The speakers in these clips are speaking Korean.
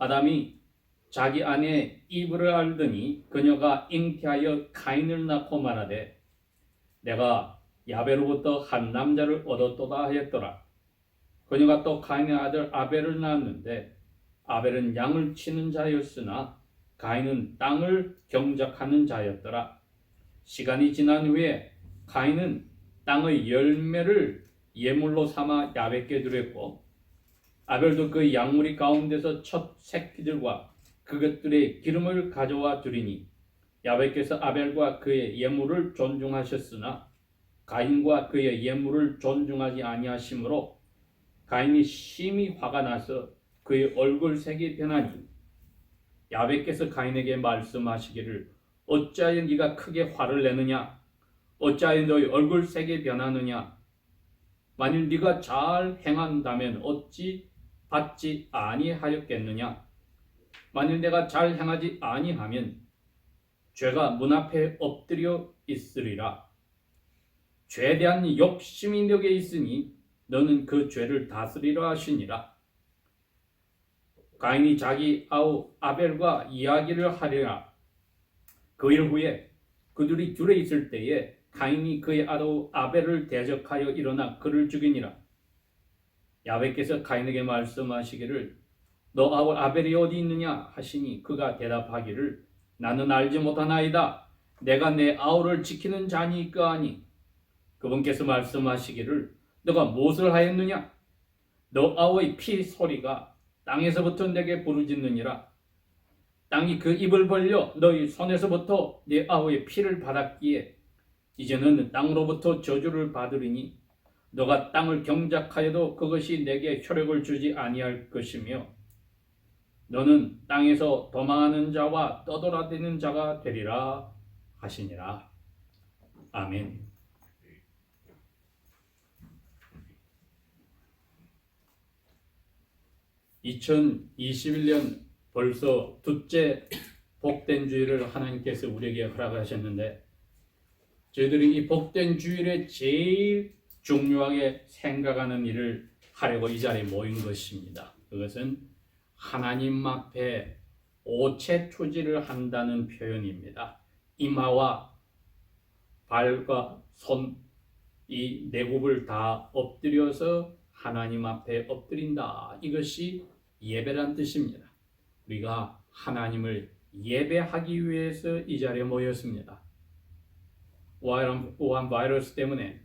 아담이 자기 아내 이브를 알더니 그녀가 잉태하여 가인을 낳고 말하되 내가 야벨로부터 한 남자를 얻었도다 하였더라. 그녀가 또 가인의 아들 아벨을 낳았는데 아벨은 양을 치는 자였으나 가인은 땅을 경작하는 자였더라. 시간이 지난 후에 가인은 땅의 열매를 예물로 삼아 야벳께 드렸고 아벨도 그 양무리 가운데서 첫 새끼들과 그것들의 기름을 가져와 드리니 야벳께서 아벨과 그의 예물을 존중하셨으나 가인과 그의 예물을 존중하지 아니하심으로 가인이 심히 화가 나서 그의 얼굴색이 변하니 야벳께서 가인에게 말씀하시기를 어찌하여 네가 크게 화를 내느냐? 어찌하여 너의 얼굴색이 변하느냐? 만일 네가 잘 행한다면 어찌 받지 아니하였겠느냐? 만일 내가 잘 행하지 아니하면 죄가 문 앞에 엎드려 있으리라. 죄에 대한 욕심이 너게 있으니 너는 그 죄를 다스리라 하시니라. 가인이 자기 아우 아벨과 이야기를 하리라. 그 일 후에 그들이 둘에 있을 때에 가인이 그의 아우 아벨을 대적하여 일어나 그를 죽이니라. 야훼께서 가인에게 말씀하시기를 너 아우 아벨이 어디 있느냐 하시니 그가 대답하기를 나는 알지 못하나이다. 내가 내 아우를 지키는 자니까 하니 그분께서 말씀하시기를 너가 무엇을 하였느냐? 너 아우의 피 소리가 땅에서부터 내게 부르짖느니라. 땅이 그 입을 벌려 너희 손에서부터 네 아우의 피를 받았기에 이제는 땅으로부터 저주를 받으리니 너가 땅을 경작하여도 그것이 내게 효력을 주지 아니할 것이며 너는 땅에서 도망하는 자와 떠돌아다니는 자가 되리라 하시니라. 아멘. (2021년) 벌써 둘째 복된 주일을 하나님께서 우리에게 허락하셨는데 저희들이 이 복된 주일에 제일 중요하게 생각하는 일을 하려고 이 자리에 모인 것입니다. 그것은 하나님 앞에 오체투지를 한다는 표현입니다. 이마와 발과 손, 이 내굽을 다 엎드려서 하나님 앞에 엎드린다. 이것이 예배란 뜻입니다. 우리가 하나님을 예배하기 위해서 이 자리에 모였습니다. 우한 바이러스 때문에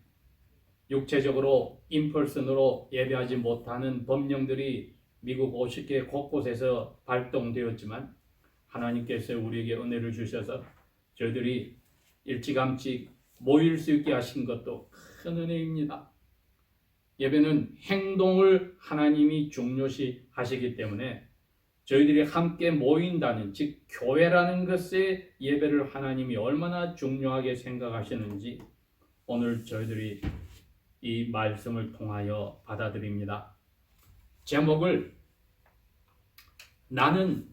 육체적으로 인펄슨으로 예배하지 못하는 법령들이 미국 50개 곳곳에서 발동되었지만 하나님께서 우리에게 은혜를 주셔서 저희들이 일찌감치 모일 수 있게 하신 것도 큰 은혜입니다. 예배는 행동을 하나님이 중요시 하시기 때문에 저희들이 함께 모인다는 즉 교회라는 것의 예배를 하나님이 얼마나 중요하게 생각하시는지 오늘 저희들이 이 말씀을 통하여 받아들입니다. 제목을 나는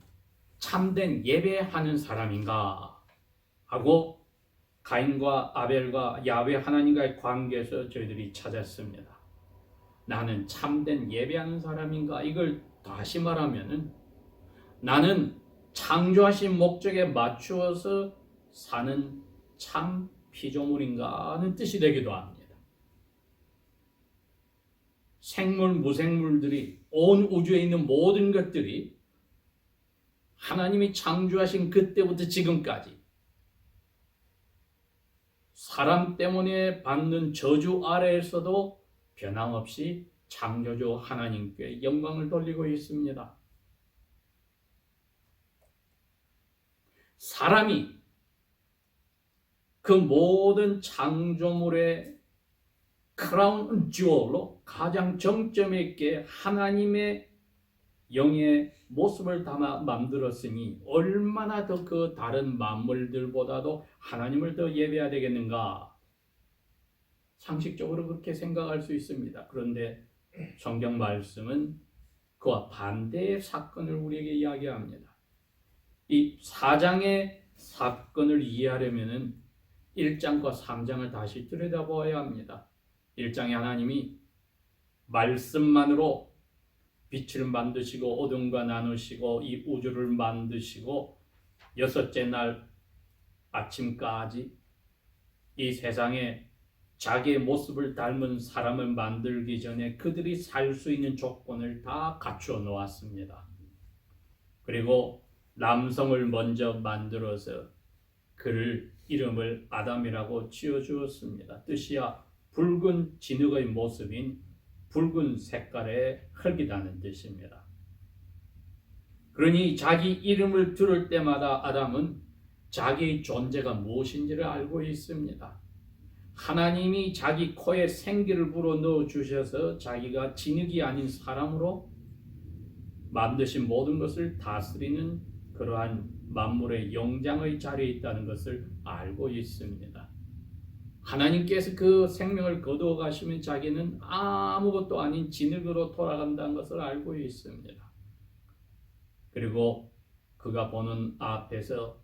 참된 예배하는 사람인가 하고 가인과 아벨과 야훼 하나님과의 관계에서 저희들이 찾았습니다. 나는 참된 예배하는 사람인가? 이걸 다시 말하면은 나는 창조하신 목적에 맞추어서 사는 참 피조물인가 하는 뜻이 되기도 합니다. 생물, 무생물들이 온 우주에 있는 모든 것들이 하나님이 창조하신 그때부터 지금까지 사람 때문에 받는 저주 아래에서도 변함없이 창조주 하나님께 영광을 돌리고 있습니다. 사람이 그 모든 창조물의 크라운 주얼로 가장 정점에 있게 하나님의 영의 모습을 담아 만들었으니 얼마나 더 그 다른 만물들보다도 하나님을 더 예배해야 되겠는가? 상식적으로 그렇게 생각할 수 있습니다. 그런데 성경 말씀은 그와 반대의 사건을 우리에게 이야기합니다. 이 4장의 사건을 이해하려면 1장과 3장을 다시 들여다보아야 합니다. 1장에 하나님이 말씀만으로 빛을 만드시고 어둠과 나누시고 이 우주를 만드시고 여섯째 날 아침까지 이 세상에 자기의 모습을 닮은 사람을 만들기 전에 그들이 살 수 있는 조건을 다 갖추어 놓았습니다. 그리고 남성을 먼저 만들어서 그를 이름을 아담이라고 지어주었습니다. 뜻이야 붉은 진흙의 모습인 붉은 색깔의 흙이라는 뜻입니다. 그러니 자기 이름을 들을 때마다 아담은 자기의 존재가 무엇인지를 알고 있습니다. 하나님이 자기 코에 생기를 불어넣어 주셔서 자기가 진흙이 아닌 사람으로 만드신 모든 것을 다스리는 그러한 만물의 영장의 자리에 있다는 것을 알고 있습니다. 하나님께서 그 생명을 거두어 가시면 자기는 아무것도 아닌 진흙으로 돌아간다는 것을 알고 있습니다. 그리고 그가 보는 앞에서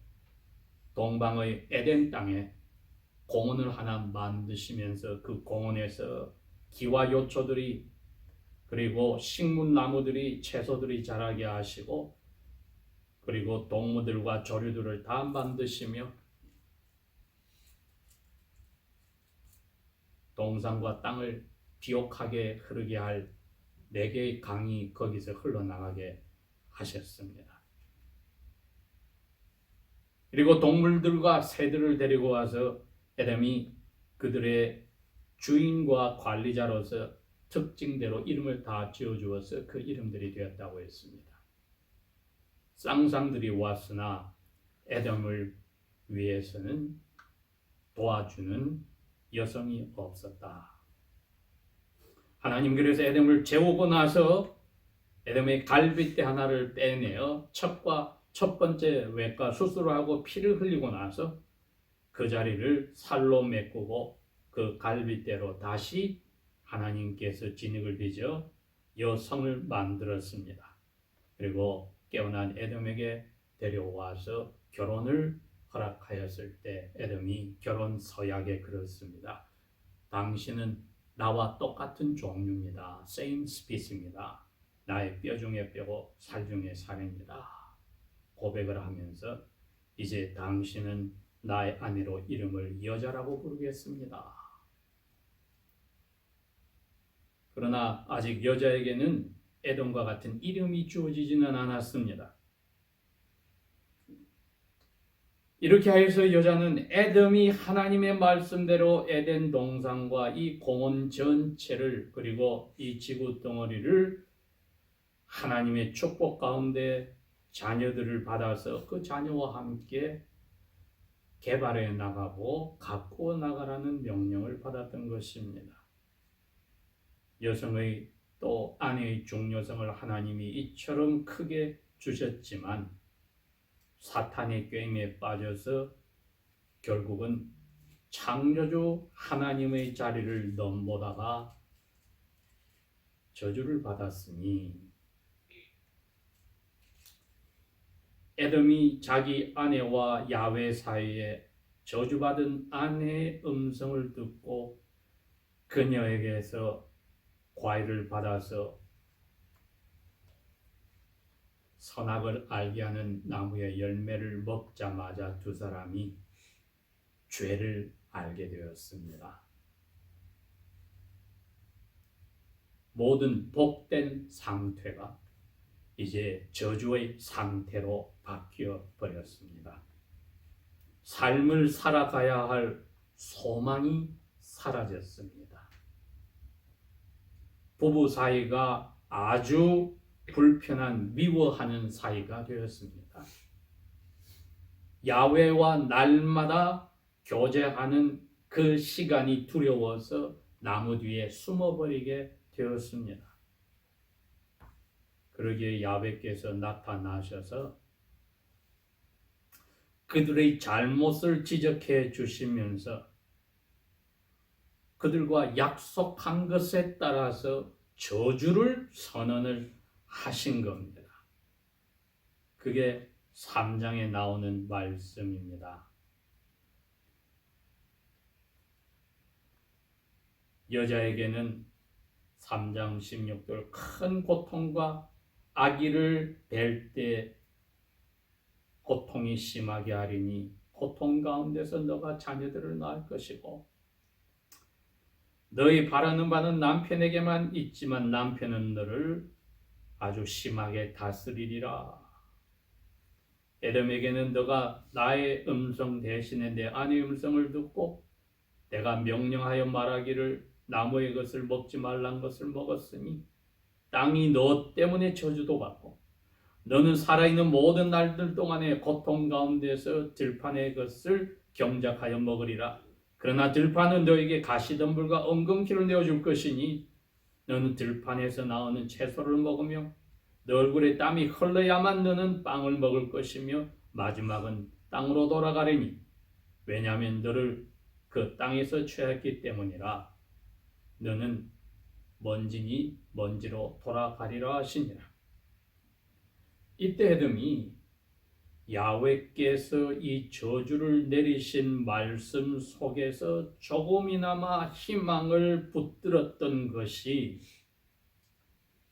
동방의 에덴 땅에 공원을 하나 만드시면서 그 공원에서 기와 요초들이 그리고 식물나무들이 채소들이 자라게 하시고 그리고 동물들과 조류들을 다 만드시며 동산과 땅을 비옥하게 흐르게 할 4개의 강이 거기서 흘러나가게 하셨습니다. 그리고 동물들과 새들을 데리고 와서 에덴이 그들의 주인과 관리자로서 특징대로 이름을 다 지어주어서 그 이름들이 되었다고 했습니다. 쌍상들이 왔으나 에덴을 위해서는 도와주는 여성이 없었다. 하나님 그래서 에덴을 재우고 나서 에덴의 갈빗대 하나를 빼내어 첫 번째 외과 수술을 하고 피를 흘리고 나서 그 자리를 살로 메꾸고 그 갈빗대로 다시 하나님께서 진흙을 빚어 여성을 만들었습니다. 그리고 깨어난 에돔에게 데려와서 결혼을 허락하였을 때 에돔이 결혼 서약에 그렇습니다. 당신은 나와 똑같은 종류입니다. Same species입니다. 나의 뼈 중에 뼈고 살 중에 살입니다. 고백을 하면서 이제 당신은 나의 아내로 이름을 여자라고 부르겠습니다. 그러나 아직 여자에게는 에돔과 같은 이름이 주어지지는 않았습니다. 이렇게 해서 여자는 에돔이 하나님의 말씀대로 에덴 동산과 이 공원 전체를 그리고 이 지구 덩어리를 하나님의 축복 가운데 자녀들을 받아서 그 자녀와 함께 개발해 나가고 가꾸어 나가라는 명령을 받았던 것입니다. 여성의 또 아내의 중요성을 하나님이 이처럼 크게 주셨지만 사탄의 게임에 빠져서 결국은 창조주 하나님의 자리를 넘보다가 저주를 받았으니 에돔이 자기 아내와 야훼 사이에 저주받은 아내의 음성을 듣고 그녀에게서 과일을 받아서 선악을 알게 하는 나무의 열매를 먹자마자 두 사람이 죄를 알게 되었습니다. 모든 복된 상태가 이제 저주의 상태로 바뀌어 버렸습니다. 삶을 살아가야 할 소망이 사라졌습니다. 부부 사이가 아주 불편한 미워하는 사이가 되었습니다. 야훼와 날마다 교제하는 그 시간이 두려워서 나무 뒤에 숨어버리게 되었습니다. 그러기에 야훼께서 나타나셔서 그들의 잘못을 지적해 주시면서 그들과 약속한 것에 따라서 저주를 선언을 하신 겁니다. 그게 3장에 나오는 말씀입니다. 여자에게는 3장 16절 큰 고통과 아기를 뵐 때 고통이 심하게 하리니 고통 가운데서 너가 자녀들을 낳을 것이고 너희 바라는 바는 남편에게만 있지만 남편은 너를 아주 심하게 다스리리라. 에돔에게는 너가 나의 음성 대신에 내 아내의 음성을 듣고 내가 명령하여 말하기를 나무의 것을 먹지 말란 것을 먹었으니 땅이 너 때문에 저주도 받고 너는 살아있는 모든 날들 동안에 고통 가운데서 들판의 것을 경작하여 먹으리라. 그러나 들판은 너에게 가시덤불과 엉겅퀴를 내어줄 것이니 너는 들판에서 나오는 채소를 먹으며 너 얼굴에 땀이 흘러야만 너는 빵을 먹을 것이며 마지막은 땅으로 돌아가리니 왜냐하면 너를 그 땅에서 취했기 때문이라. 너는 먼지니 먼지로 돌아가리라 하시니라. 이때 에돔이 야훼께서 이 저주를 내리신 말씀 속에서 조금이나마 희망을 붙들었던 것이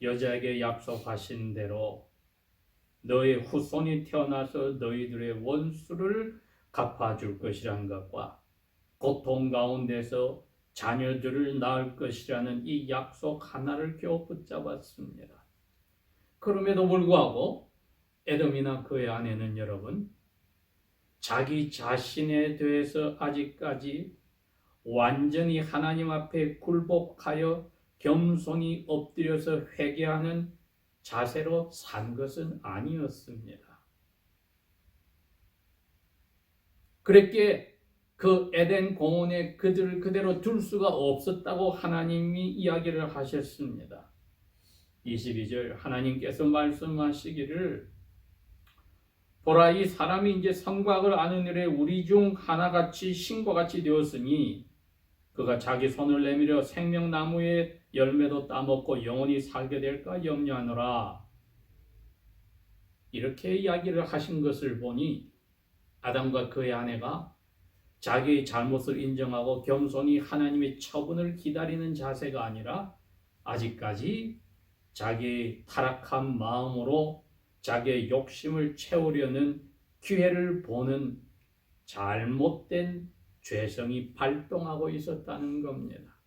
여자에게 약속하신 대로 너의 후손이 태어나서 너희들의 원수를 갚아줄 것이라는 것과 고통 가운데서 자녀들을 낳을 것이라는 이 약속 하나를 겨우 붙잡았습니다. 그럼에도 불구하고 에돔이나 그의 아내는 여러분 자기 자신에 대해서 아직까지 완전히 하나님 앞에 굴복하여 겸손히 엎드려서 회개하는 자세로 산 것은 아니었습니다. 그랬기에 그 에덴 공원에 그들을 그대로 둘 수가 없었다고 하나님이 이야기를 하셨습니다. 22절 하나님께서 말씀하시기를 보라 이 사람이 이제 성곽을 아는 일에 우리 중 하나같이 신과 같이 되었으니 그가 자기 손을 내밀어 생명나무의 열매도 따먹고 영원히 살게 될까 염려하노라. 이렇게 이야기를 하신 것을 보니 아담과 그의 아내가 자기의 잘못을 인정하고 겸손히 하나님의 처분을 기다리는 자세가 아니라 아직까지 자기의 타락한 마음으로 자기의 욕심을 채우려는 기회를 보는 잘못된 죄성이 발동하고 있었다는 겁니다.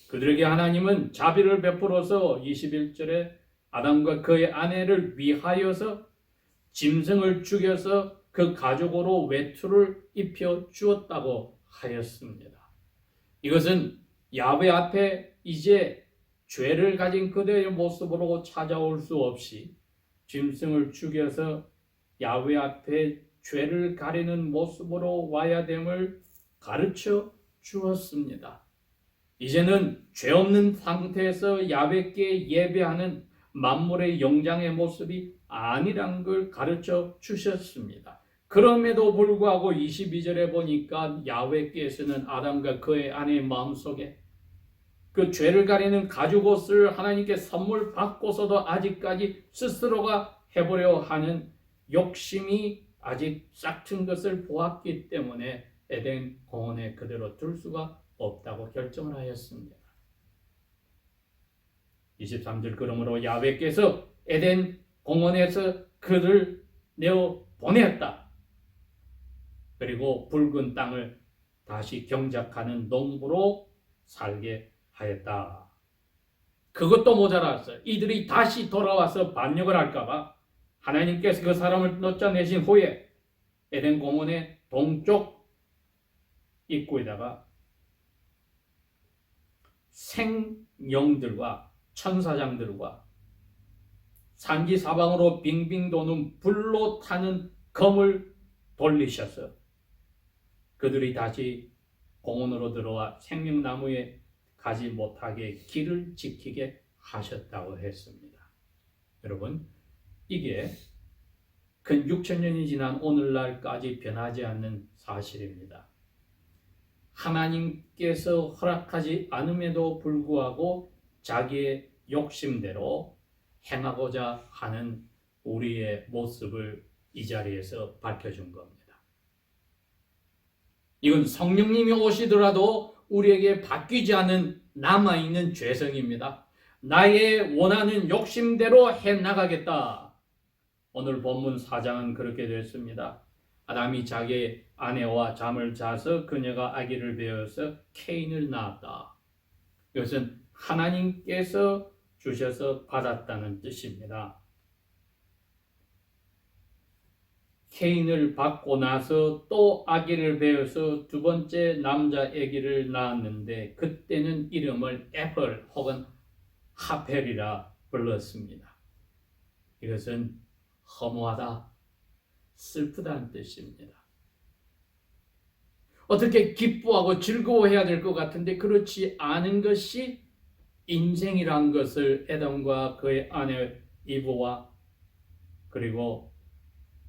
그들에게 하나님은 자비를 베풀어서 21절에 아담과 그의 아내를 위하여서 짐승을 죽여서 그 가족으로 외투를 입혀 주었다고 하였습니다. 이것은 야훼 앞에 이제 죄를 가진 그들의 모습으로 찾아올 수 없이 짐승을 죽여서 야훼 앞에 죄를 가리는 모습으로 와야 됨을 가르쳐 주었습니다. 이제는 죄 없는 상태에서 야훼께 예배하는 만물의 영장의 모습이 아니란 걸 가르쳐 주셨습니다. 그럼에도 불구하고 22절에 보니까 야훼께서는 아담과 그의 아내의 마음속에 그 죄를 가리는 가죽옷을 하나님께 선물 받고서도 아직까지 스스로가 해보려 하는 욕심이 아직 싹튼 것을 보았기 때문에 에덴 공원에 그대로 둘 수가 없다고 결정을 하였습니다. 23절 그러므로 야훼께서 에덴 공원에서 그를 내어 보냈다. 그리고 붉은 땅을 다시 경작하는 농부로 살게 하였다. 그것도 모자랐어요. 이들이 다시 돌아와서 반역을 할까봐 하나님께서 그 사람을 쫓아내신 후에 에덴 공원의 동쪽 입구에다가 생령들과 천사장들과 산지 사방으로 빙빙 도는 불로 타는 검을 돌리셔서 그들이 다시 공원으로 들어와 생명나무에 가지 못하게 길을 지키게 하셨다고 했습니다. 여러분, 이게 근 6,000년이 지난 오늘날까지 변하지 않는 사실입니다. 하나님께서 허락하지 않음에도 불구하고 자기의 욕심대로 행하고자 하는 우리의 모습을 이 자리에서 밝혀준 겁니다. 이건 성령님이 오시더라도 우리에게 바뀌지 않은 남아있는 죄성입니다. 나의 원하는 욕심대로 해나가겠다. 오늘 본문 4장은 그렇게 됐습니다. 아담이 자기 아내와 잠을 자서 그녀가 아기를 배어서 케인을 낳았다. 이것은 하나님께서 주셔서 받았다는 뜻입니다. 케인을 받고 나서 또 아기를 배어서 두 번째 남자 아기를 낳았는데 그때는 이름을 애플 혹은 하펠이라 불렀습니다. 이것은 허무하다, 슬프다는 뜻입니다. 어떻게 기뻐하고 즐거워해야 될 것 같은데 그렇지 않은 것이 인생이란 것을 에돔과 그의 아내 이브와 그리고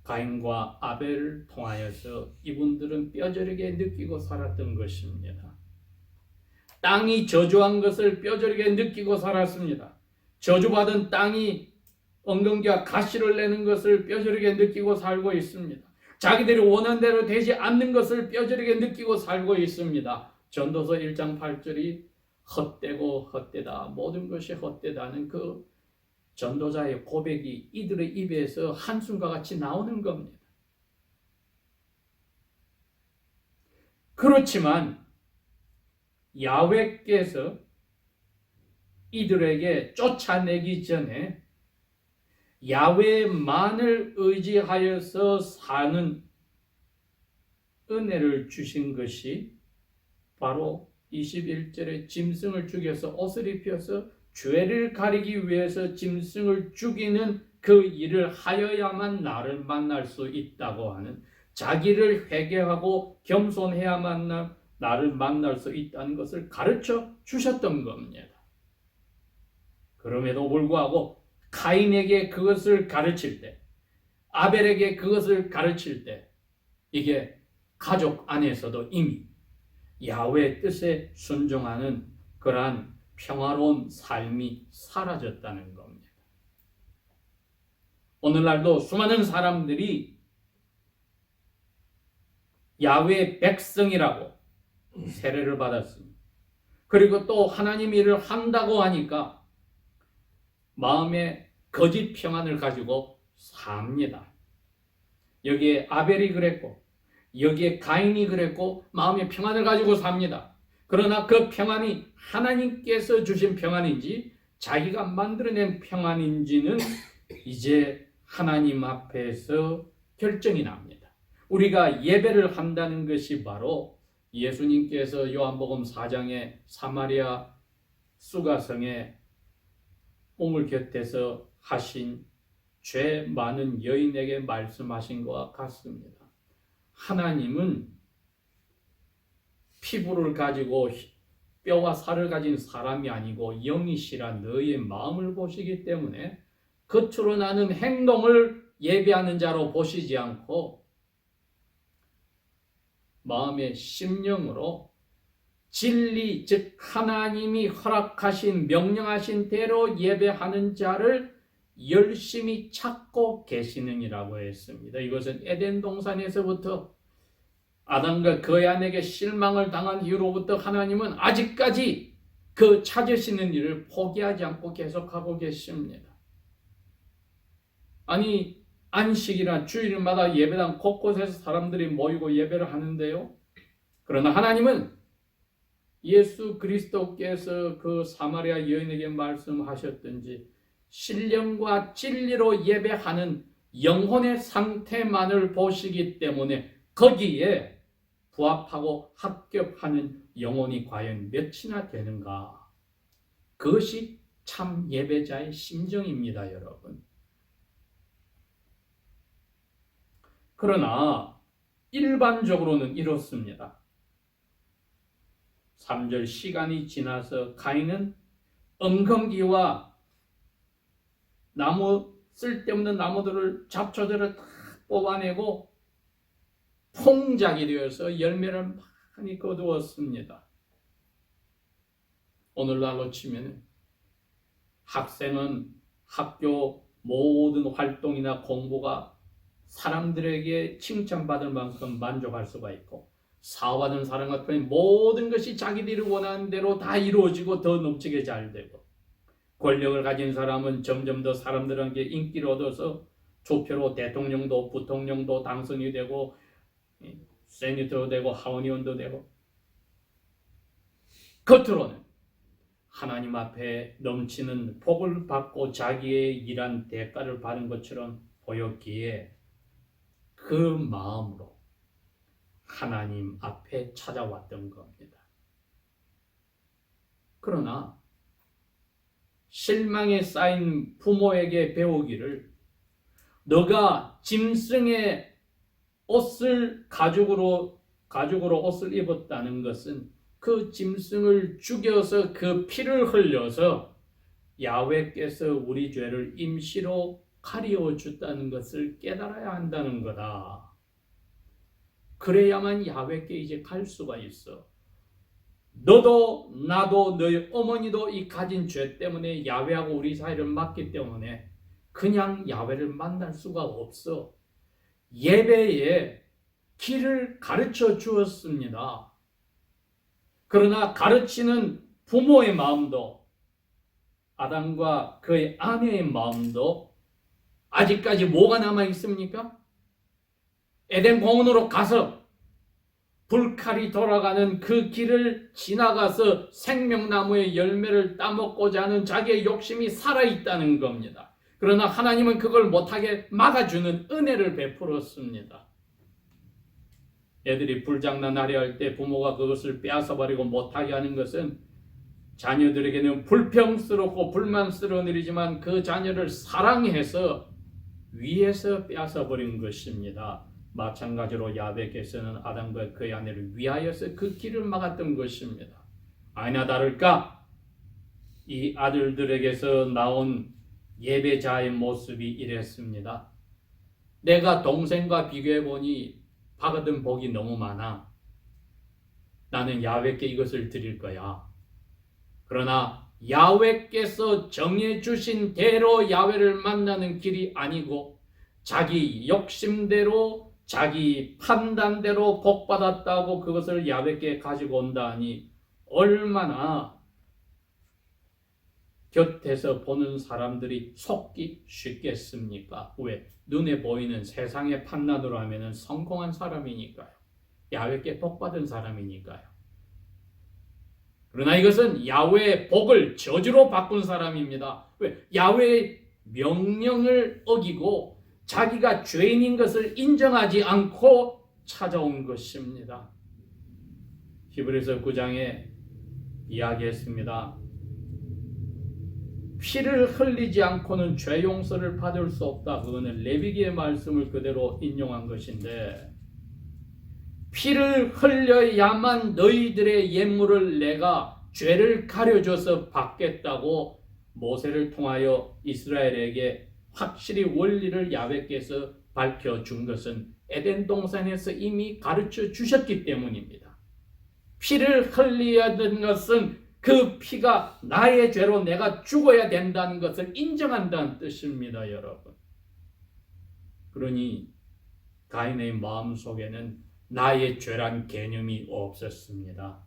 가인과 아벨을 통하여서 이분들은 뼈저리게 느끼고 살았던 것입니다. 땅이 저주한 것을 뼈저리게 느끼고 살았습니다. 저주받은 땅이 엉겅퀴와 가시를 내는 것을 뼈저리게 느끼고 살고 있습니다. 자기들이 원하는 대로 되지 않는 것을 뼈저리게 느끼고 살고 있습니다. 전도서 1장 8절이 헛되고 헛되다, 모든 것이 헛되다는 그 전도자의 고백이 이들의 입에서 한숨과 같이 나오는 겁니다. 그렇지만 야훼께서 이들에게 쫓아내기 전에 야훼만을 의지하여서 사는 은혜를 주신 것이 바로 21절에 짐승을 죽여서 옷을 입혀서 죄를 가리기 위해서 짐승을 죽이는 그 일을 하여야만 나를 만날 수 있다고 하는, 자기를 회개하고 겸손해야만 나를 만날 수 있다는 것을 가르쳐 주셨던 겁니다. 그럼에도 불구하고 가인에게 그것을 가르칠 때, 아벨에게 그것을 가르칠 때 이게 가족 안에서도 이미 야훼의 뜻에 순종하는 그러한 평화로운 삶이 사라졌다는 겁니다. 오늘날도 수많은 사람들이 야훼의 백성이라고 세례를 받았습니다. 그리고 또 하나님 일을 한다고 하니까 마음에 거짓 평안을 가지고 삽니다. 여기에 아벨이 그랬고 여기에 가인이 그랬고 마음의 평안을 가지고 삽니다. 그러나 그 평안이 하나님께서 주신 평안인지 자기가 만들어낸 평안인지는 이제 하나님 앞에서 결정이 납니다. 우리가 예배를 한다는 것이 바로 예수님께서 요한복음 4장에 사마리아 수가성에 우물 곁에서 하신 죄 많은 여인에게 말씀하신 것과 같습니다. 하나님은 피부를 가지고 뼈와 살을 가진 사람이 아니고 영이시라 너희의 마음을 보시기 때문에 겉으로 나는 행동을 예배하는 자로 보시지 않고 마음의 심령으로 진리, 즉 하나님이 허락하신 명령하신 대로 예배하는 자를 열심히 찾고 계시느니라고 했습니다. 이것은 에덴 동산에서부터 아담과 그의 아내에게 실망을 당한 이후로부터 하나님은 아직까지 그 찾으시는 일을 포기하지 않고 계속하고 계십니다. 아니 안식이나 주일마다 예배당 곳곳에서 사람들이 모이고 예배를 하는데요. 그러나 하나님은 예수 그리스도께서 그 사마리아 여인에게 말씀하셨든지 신령과 진리로 예배하는 영혼의 상태만을 보시기 때문에 거기에 부합하고 합격하는 영혼이 과연 몇이나 되는가? 그것이 참 예배자의 심정입니다, 여러분. 그러나 일반적으로는 이렇습니다. 3절 시간이 지나서 가인은 엉겅퀴와 나무, 쓸데없는 나무들을 잡초들을 다 뽑아내고 풍작이 되어서 열매를 많이 거두었습니다. 오늘날로 치면 학생은 학교 모든 활동이나 공부가 사람들에게 칭찬받을 만큼 만족할 수가 있고 사업하는 사람 같으면 모든 것이 자기들이 원하는 대로 다 이루어지고 더 넘치게 잘 되고, 권력을 가진 사람은 점점 더 사람들에게 인기를 얻어서 조표로 대통령도 부통령도 당선이 되고 세니터도 되고 하원의원도 되고, 겉으로는 하나님 앞에 넘치는 복을 받고 자기의 일한 대가를 받은 것처럼 보였기에 그 마음으로 하나님 앞에 찾아왔던 겁니다. 그러나 실망에 쌓인 부모에게 배우기를, 너가 짐승의 옷을 가죽으로 옷을 입었다는 것은 그 짐승을 죽여서 그 피를 흘려서 야훼께서 우리 죄를 임시로 가리워 줬다는 것을 깨달아야 한다는 거다. 그래야만 야훼께 이제 갈 수가 있어. 너도 나도 너희 어머니도 이 가진 죄 때문에 야훼하고 우리 사이를 막기 때문에 그냥 야훼를 만날 수가 없어. 예배에 길을 가르쳐 주었습니다. 그러나 가르치는 부모의 마음도, 아담과 그의 아내의 마음도 아직까지 뭐가 남아 있습니까? 에덴 공원으로 가서 불칼이 돌아가는 그 길을 지나가서 생명나무의 열매를 따먹고자 하는 자기의 욕심이 살아있다는 겁니다. 그러나 하나님은 그걸 못하게 막아주는 은혜를 베풀었습니다. 애들이 불장난하려 할 때 부모가 그것을 빼앗아버리고 못하게 하는 것은 자녀들에게는 불평스럽고 불만스러운 일이지만 그 자녀를 사랑해서 위해서 빼앗아버린 것입니다. 마찬가지로 야훼께서는 아담과 그의 아내를 위하여서 그 길을 막았던 것입니다. 아니나 다를까 이 아들들에게서 나온 예배자의 모습이 이랬습니다. 내가 동생과 비교해보니 받은 복이 너무 많아. 나는 야훼께 이것을 드릴 거야. 그러나 야훼께서 정해주신 대로 야훼를 만나는 길이 아니고 자기 욕심대로 자기 판단대로 복받았다고 그것을 야훼께 가지고 온다니 얼마나 곁에서 보는 사람들이 속기 쉽겠습니까? 왜? 눈에 보이는 세상의 판단으로 하면 성공한 사람이니까요. 야훼께 복받은 사람이니까요. 그러나 이것은 야훼의 복을 저주로 바꾼 사람입니다. 왜? 야훼의 명령을 어기고 자기가 죄인인 것을 인정하지 않고 찾아온 것입니다. 히브리서 9장에 이야기했습니다. 피를 흘리지 않고는 죄 용서를 받을 수 없다. 그거는 레위기의 말씀을 그대로 인용한 것인데, 피를 흘려야만 너희들의 예물을 내가 죄를 가려줘서 받겠다고 모세를 통하여 이스라엘에게 확실히 원리를 야훼께서 밝혀준 것은 에덴 동산에서 이미 가르쳐 주셨기 때문입니다. 피를 흘려야 되는 것은 그 피가 나의 죄로 내가 죽어야 된다는 것을 인정한다는 뜻입니다, 여러분. 그러니 가인의 마음속에는 나의 죄란 개념이 없었습니다.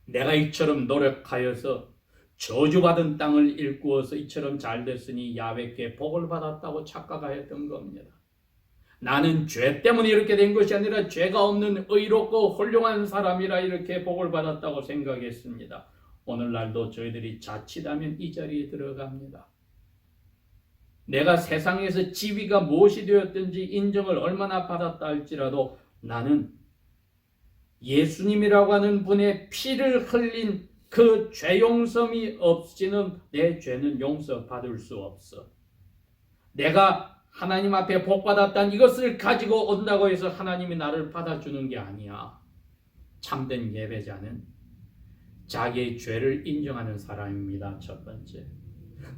내가 이처럼 노력하여서 저주받은 땅을 일구어서 이처럼 잘 됐으니 야훼께 복을 받았다고 착각하였던 겁니다. 나는 죄 때문에 이렇게 된 것이 아니라 죄가 없는 의롭고 훌륭한 사람이라 이렇게 복을 받았다고 생각했습니다. 오늘날도 저희들이 자칫하면 이 자리에 들어갑니다. 내가 세상에서 지위가 무엇이 되었든지 인정을 얼마나 받았다 할지라도 나는 예수님이라고 하는 분의 피를 흘린 그 죄 용서이 없이는 내 죄는 용서받을 수 없어. 내가 하나님 앞에 복받았다는 이것을 가지고 온다고 해서 하나님이 나를 받아주는 게 아니야. 참된 예배자는 자기의 죄를 인정하는 사람입니다. 첫 번째.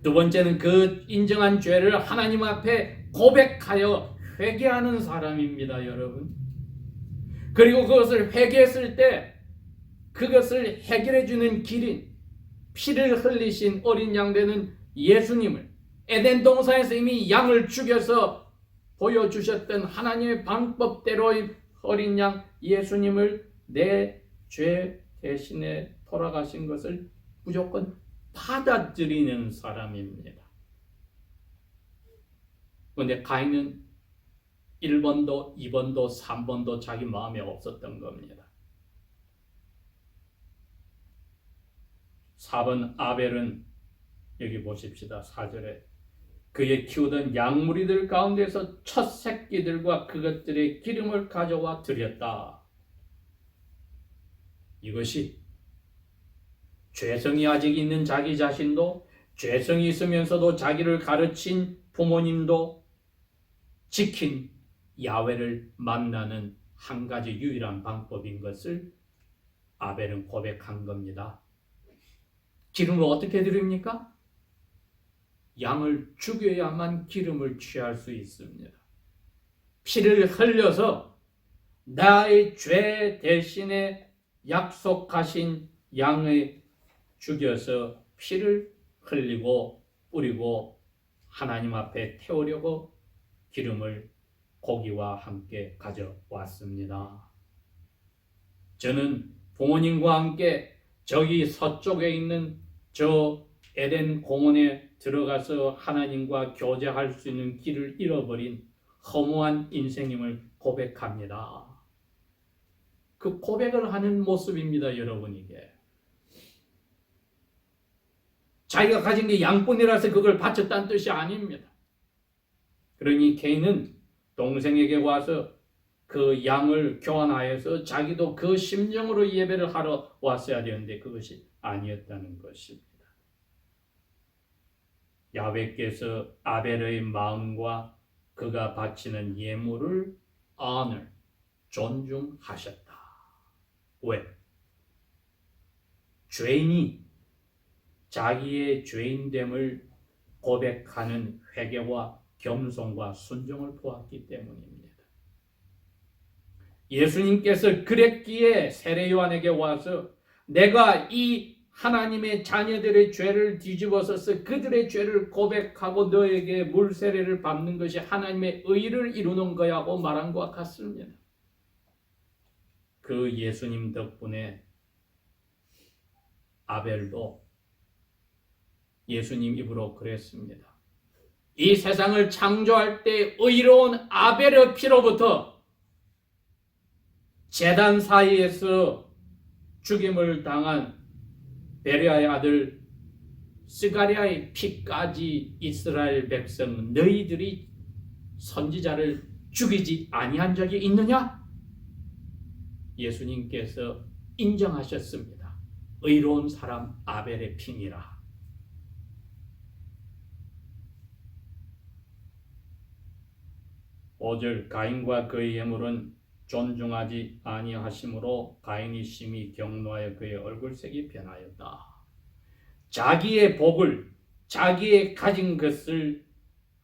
두 번째는 그 인정한 죄를 하나님 앞에 고백하여 회개하는 사람입니다, 여러분. 그리고 그것을 회개했을 때 그것을 해결해 주는 길인 피를 흘리신 어린 양 되는 예수님을, 에덴 동산에서 이미 양을 죽여서 보여주셨던 하나님의 방법대로의 어린 양 예수님을 내 죄 대신에 돌아가신 것을 무조건 받아들이는 사람입니다. 그런데 가인은 1번도 2번도 3번도 자기 마음에 없었던 겁니다. 4번 아벨은 여기 보십시다. 4절에 그의 키우던 양무리들 가운데서 첫 새끼들과 그것들의 기름을 가져와 드렸다. 이것이 죄성이 아직 있는 자기 자신도, 죄성이 있으면서도 자기를 가르친 부모님도 지킨 야훼를 만나는 한 가지 유일한 방법인 것을 아벨은 고백한 겁니다. 기름을 어떻게 드립니까? 양을 죽여야만 기름을 취할 수 있습니다. 피를 흘려서 나의 죄 대신에 약속하신 양을 죽여서 피를 흘리고 뿌리고 하나님 앞에 태우려고 기름을 고기와 함께 가져왔습니다. 저는 부모님과 함께 저기 서쪽에 있는 저 에덴 공원에 들어가서 하나님과 교제할 수 있는 길을 잃어버린 허무한 인생임을 고백합니다. 그 고백을 하는 모습입니다, 여러분. 이게 자기가 가진 게 양분이라서 그걸 바쳤다는 뜻이 아닙니다. 그러니 개인은 동생에게 와서 그 양을 교환하여서 자기도 그 심정으로 예배를 하러 왔어야 되는데 그것이 아니었다는 것입니다. 야훼께서 아벨의 마음과 그가 바치는 예물을 honor, 존중하셨다. 왜? 죄인이 자기의 죄인됨을 고백하는 회개와 겸손과 순종을 보았기 때문입니다. 예수님께서 그랬기에 세례 요한에게 와서 내가 이 하나님의 자녀들의 죄를 뒤집어서서 그들의 죄를 고백하고 너에게 물세례를 밟는 것이 하나님의 의를 이루는 거야고 말한 것과 같습니다. 그 예수님 덕분에 아벨도 예수님 입으로 그랬습니다. 이 세상을 창조할 때 의로운 아벨의 피로부터 제단 사이에서 죽임을 당한 베레아의 아들 스가랴의 피까지 이스라엘 백성 너희들이 선지자를 죽이지 아니한 적이 있느냐? 예수님께서 인정하셨습니다. 의로운 사람 아벨의 피니라. 오절 가인과 그의 예물은 존중하지 아니하심으로 가인이 심히 경노하여 그의 얼굴색이 변하였다. 자기의 복을, 자기의 가진 것을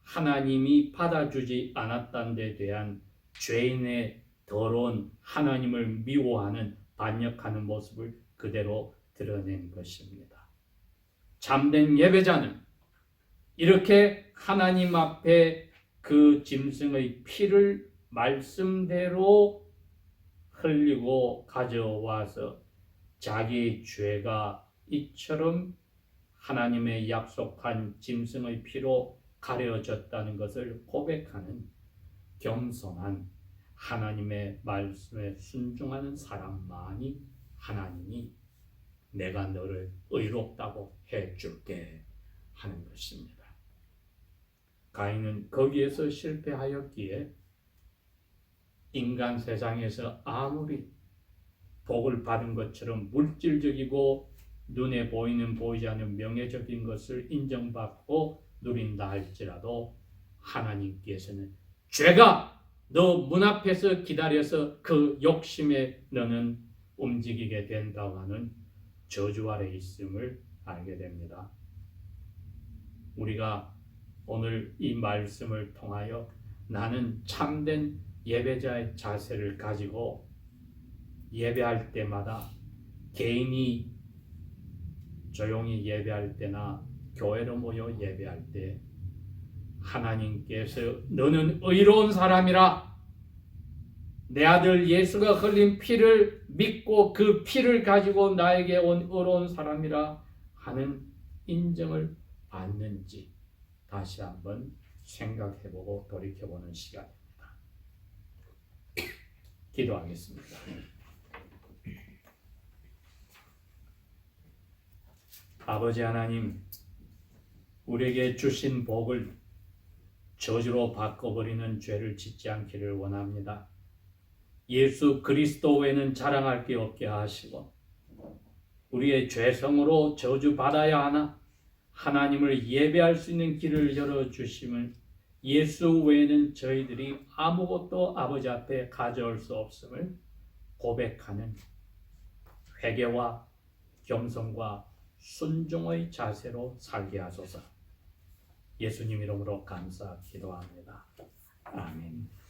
하나님이 받아주지 않았다는 데 대한 죄인의 더러운 하나님을 미워하는 반역하는 모습을 그대로 드러낸 것입니다. 참된 예배자는 이렇게 하나님 앞에 그 짐승의 피를 말씀대로 흘리고 가져와서 자기의 죄가 이처럼 하나님의 약속한 짐승의 피로 가려졌다는 것을 고백하는 겸손한 하나님의 말씀에 순종하는 사람만이 하나님이 내가 너를 의롭다고 해줄게 하는 것입니다. 가인은 거기에서 실패하였기에 인간 세상에서 아무리 복을 받은 것처럼 물질적이고 눈에 보이는 보이지 않는 명예적인 것을 인정받고 누린다 할지라도 하나님께서는 죄가 너 문 앞에서 기다려서 그 욕심에 너는 움직이게 된다고 하는 저주 아래 있음을 알게 됩니다. 우리가 오늘 이 말씀을 통하여 나는 참된 예배자의 자세를 가지고 예배할 때마다 개인이 조용히 예배할 때나 교회로 모여 예배할 때 하나님께서 너는 의로운 사람이라 내 아들 예수가 흘린 피를 믿고 그 피를 가지고 나에게 온 의로운 사람이라 하는 인정을 받는지 다시 한번 생각해보고 돌이켜보는 시간입니다. 기도하겠습니다. 아버지 하나님, 우리에게 주신 복을 저주로 바꿔버리는 죄를 짓지 않기를 원합니다. 예수 그리스도 외에는 자랑할 게 없게 하시고 우리의 죄성으로 저주받아야 하나 하나님을 예배할 수 있는 길을 열어주심을 예수 외에는 저희들이 아무것도 아버지 앞에 가져올 수 없음을 고백하는 회개와 겸손과 순종의 자세로 살게 하소서. 예수님 이름으로 감사 기도합니다. 아멘.